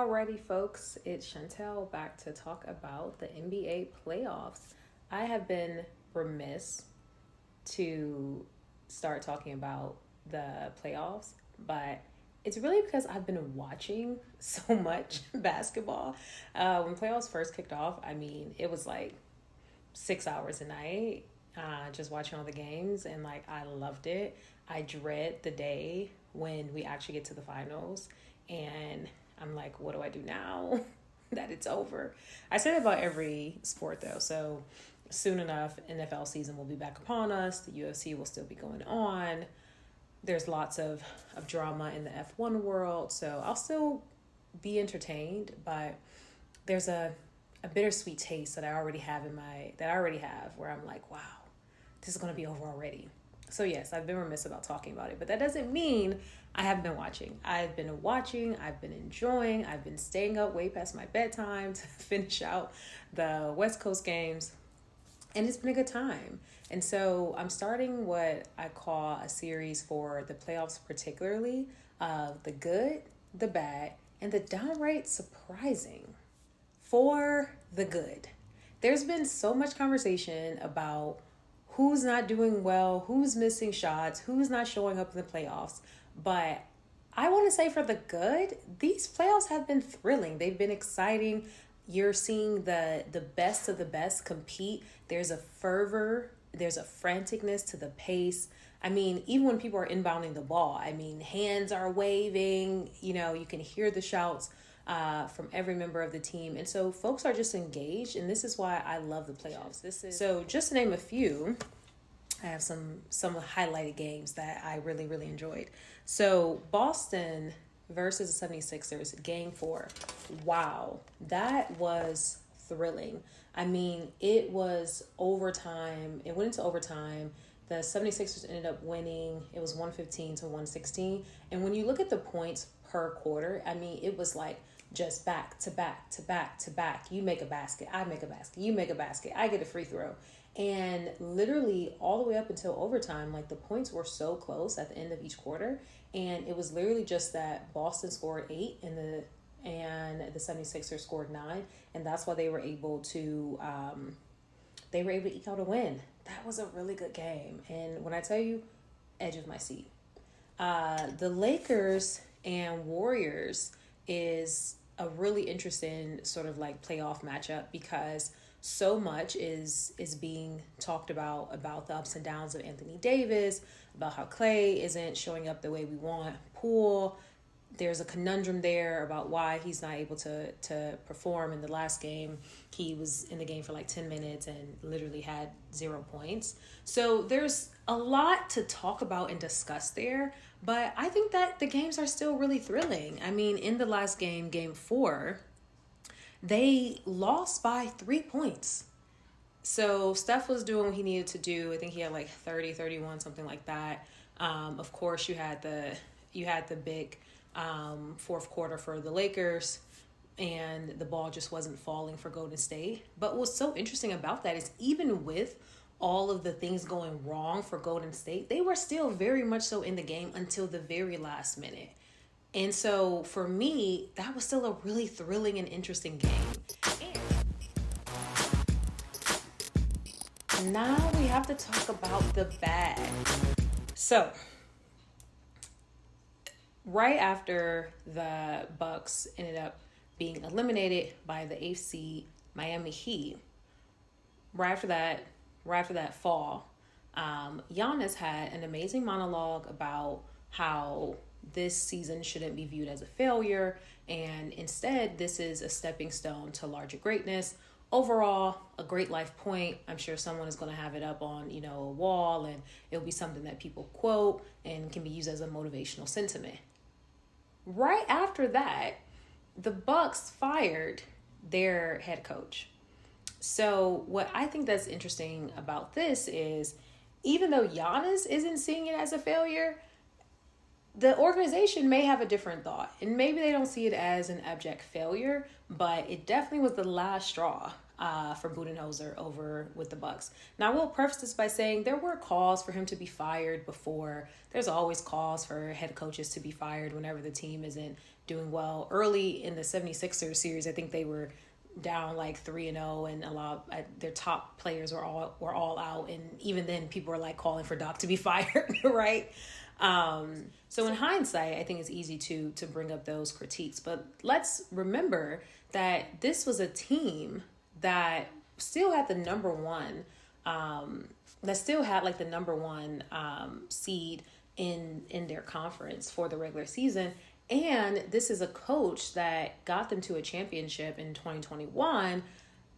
Alrighty, folks, it's Shantell back to talk about the NBA playoffs. I have been remiss to start talking about the playoffs, but it's really because I've been watching so much basketball. When playoffs first kicked off, it was like 6 hours a night, just watching all the games, and I loved it. I dread the day when we actually get to the finals, and I'm like, what do I do now that it's over? I say that about every sport though. So soon enough, NFL season will be back upon us. The UFC will still be going on. There's lots of drama in the F1 world. So I'll still be entertained, but there's a bittersweet taste that I already have where I'm like, wow, this is going to be over already. So yes, I've been remiss about talking about it, but that doesn't mean I haven't been watching. I've been enjoying, I've been staying up way past my bedtime to finish out the West Coast games, and it's been a good time. And so I'm starting what I call a series for the playoffs, particularly of the good, the bad, and the downright surprising. For the good, there's been so much conversation about who's not doing well, who's missing shots, who's not showing up in the playoffs. But I want to say for the good, these playoffs have been thrilling. They've been exciting. You're seeing the best of the best compete. There's a fervor. There's a franticness to the pace. Even when people are inbounding the ball, hands are waving. You can hear the shouts from every member of the team. And so folks are just engaged, and this is why I love the playoffs. So just to name a few, I have some highlighted games that I really, really enjoyed. So Boston versus the 76ers, game 4. Wow, that was thrilling. It was overtime. It went into overtime. The 76ers ended up winning. It was 115 to 116. And when you look at the points per quarter, it was like just back to back to back to back. You make a basket, I make a basket, you make a basket, I get a free throw. And literally all the way up until overtime, the points were so close at the end of each quarter. And it was literally just that Boston scored 8 and the 76ers scored 9. And that's why they were able to eke out a win. That was a really good game. And when I tell you, edge of my seat. The Lakers and Warriors is a really interesting sort of playoff matchup because so much is being talked about the ups and downs of Anthony Davis, about how Clay isn't showing up the way we want. Poole, there's a conundrum there about why he's not able to perform in the last game. He was in the game for 10 minutes and literally had 0 points. So there's a lot to talk about and discuss there, but I think that the games are still really thrilling. In the last game, game 4, they lost by 3 points. So Steph was doing what he needed to do. I think he had 30, 31, something like that. Of course, you had the big fourth quarter for the Lakers, and the ball just wasn't falling for Golden State. But what's so interesting about that is even with all of the things going wrong for Golden State, they were still very much so in the game until the very last minute. And so for me, that was still a really thrilling and interesting game. And now we have to talk about the bad. So right after the Bucks ended up being eliminated by the 8th seed Miami Heat, right after that fall, Giannis had an amazing monologue about how this season shouldn't be viewed as a failure, and instead this is a stepping stone to larger greatness. Overall, a great life point. I'm sure someone is going to have it up on a wall, and it'll be something that people quote and can be used as a motivational sentiment. Right after that, the Bucks fired their head coach. So what I think that's interesting about this is, even though Giannis isn't seeing it as a failure, the organization may have a different thought, and maybe they don't see it as an abject failure, but it definitely was the last straw. for Budenholzer over with the Bucks. Now, I will preface this by saying there were calls for him to be fired before. There's always calls for head coaches to be fired whenever the team isn't doing well. Early in the 76ers series, I think they were down like 3-0, and a lot of their top players were all out, and even then people were like calling for Doc to be fired, right? So in hindsight, I think it's easy to bring up those critiques, but let's remember that this was a team that still had the number one seed in their conference for the regular season. And this is a coach that got them to a championship in 2021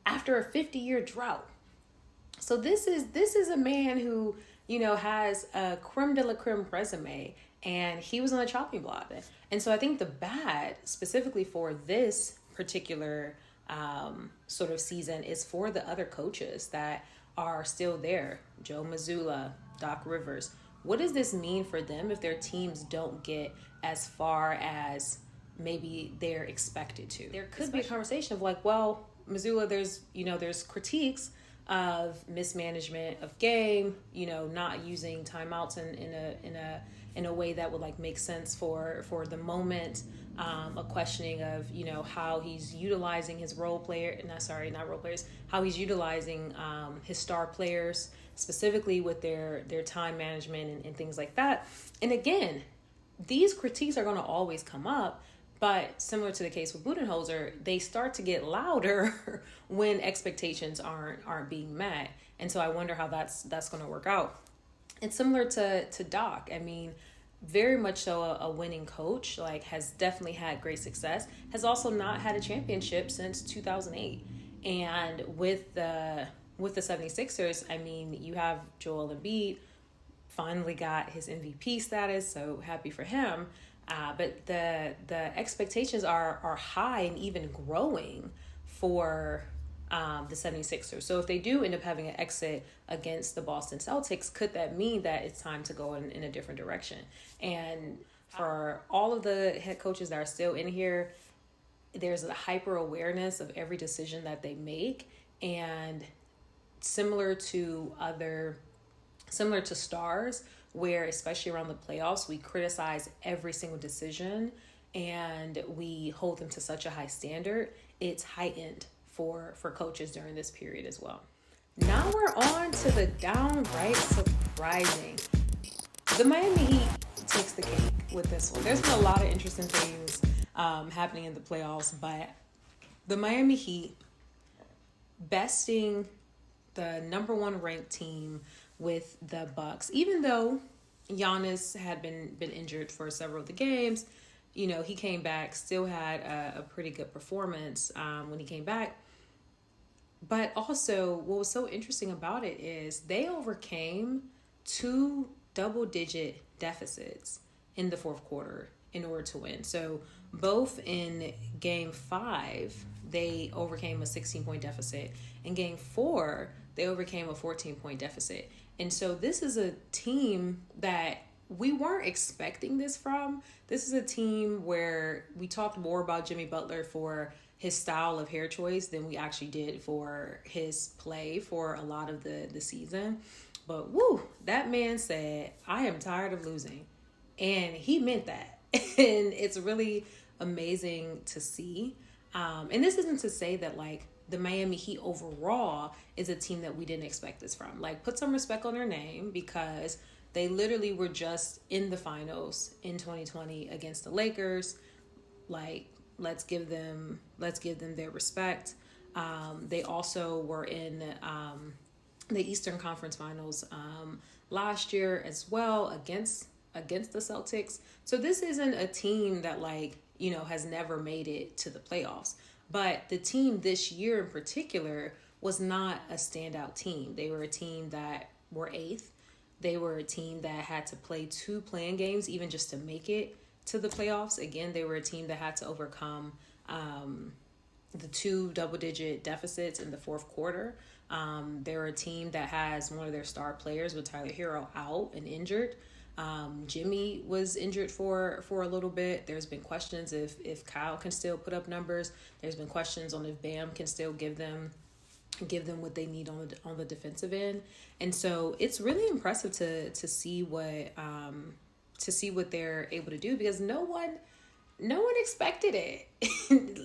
after a 50-year drought. So this is a man who, has a creme de la creme resume, and he was on the chopping block. And so I think the bad specifically for this particular sort of season is for the other coaches that are still there. Joe Mazzulla, Doc Rivers. What does this mean for them if their teams don't get as far as maybe they're expected to? There could be a conversation of like, well, Mazzulla, there's critiques of mismanagement of game, not using timeouts in a way that would like make sense for the moment. A questioning of, how he's utilizing his how he's utilizing his star players, specifically with their time management and things like that. And again, these critiques are going to always come up, but similar to the case with Budenholzer, they start to get louder when expectations aren't being met. And so I wonder how that's going to work out. It's similar to Doc. I mean, very much so a winning coach, like has definitely had great success, has also not had a championship since 2008. And with the 76ers, I mean, you have Joel Embiid finally got his MVP status, so happy for him. But the expectations are high and even growing for the 76ers. So if they do end up having an exit against the Boston Celtics, could that mean that it's time to go in a different direction? And for all of the head coaches that are still in here, there's a hyper awareness of every decision that they make. And similar to stars, where especially around the playoffs, we criticize every single decision and we hold them to such a high standard, it's heightened for coaches during this period as well. Now we're on to the downright surprising. The Miami Heat takes the cake with this one. There's been a lot of interesting things happening in the playoffs, but the Miami Heat besting the number one ranked team with the Bucks, even though Giannis had been injured for several of the games. He came back, still had a pretty good performance when he came back. But also, what was so interesting about it is they overcame 2 double-digit deficits in the fourth quarter in order to win. So both in Game 5, they overcame a 16-point deficit. In Game 4, they overcame a 14-point deficit. And so this is a team that we weren't expecting this from. This is a team where we talked more about Jimmy Butler for his style of hair choice than we actually did for his play for a lot of the season. But that man said, I am tired of losing. And he meant that. And it's really amazing to see. And this isn't to say that like the Miami Heat overall is a team that we didn't expect this from. Like, put some respect on their name, because they literally were just in the finals in 2020 against the Lakers. Like, let's give them their respect. They also were in the Eastern Conference Finals last year as well against the Celtics. So this isn't a team that has never made it to the playoffs. But the team this year in particular was not a standout team. They were a team that were 8th. They were a team that had to play 2 play-in games even just to make it to the playoffs. Again, they were a team that had to overcome the 2 double-digit deficits in the fourth quarter. They're a team that has one of their star players with Tyler Hero out and injured. Jimmy was injured for a little bit. There's been questions if Kyle can still put up numbers. There's been questions on if Bam can still give them give them what they need on the defensive end. And so it's really impressive to see what they're able to do, because no one expected it.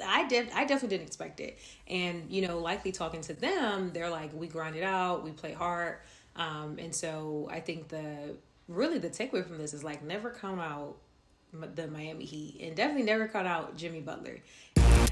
I definitely didn't expect it. And, likely talking to them, they're like, we grind it out, we play hard. And so I think the takeaway from this is like, never count out the Miami Heat, and definitely never count out Jimmy Butler. And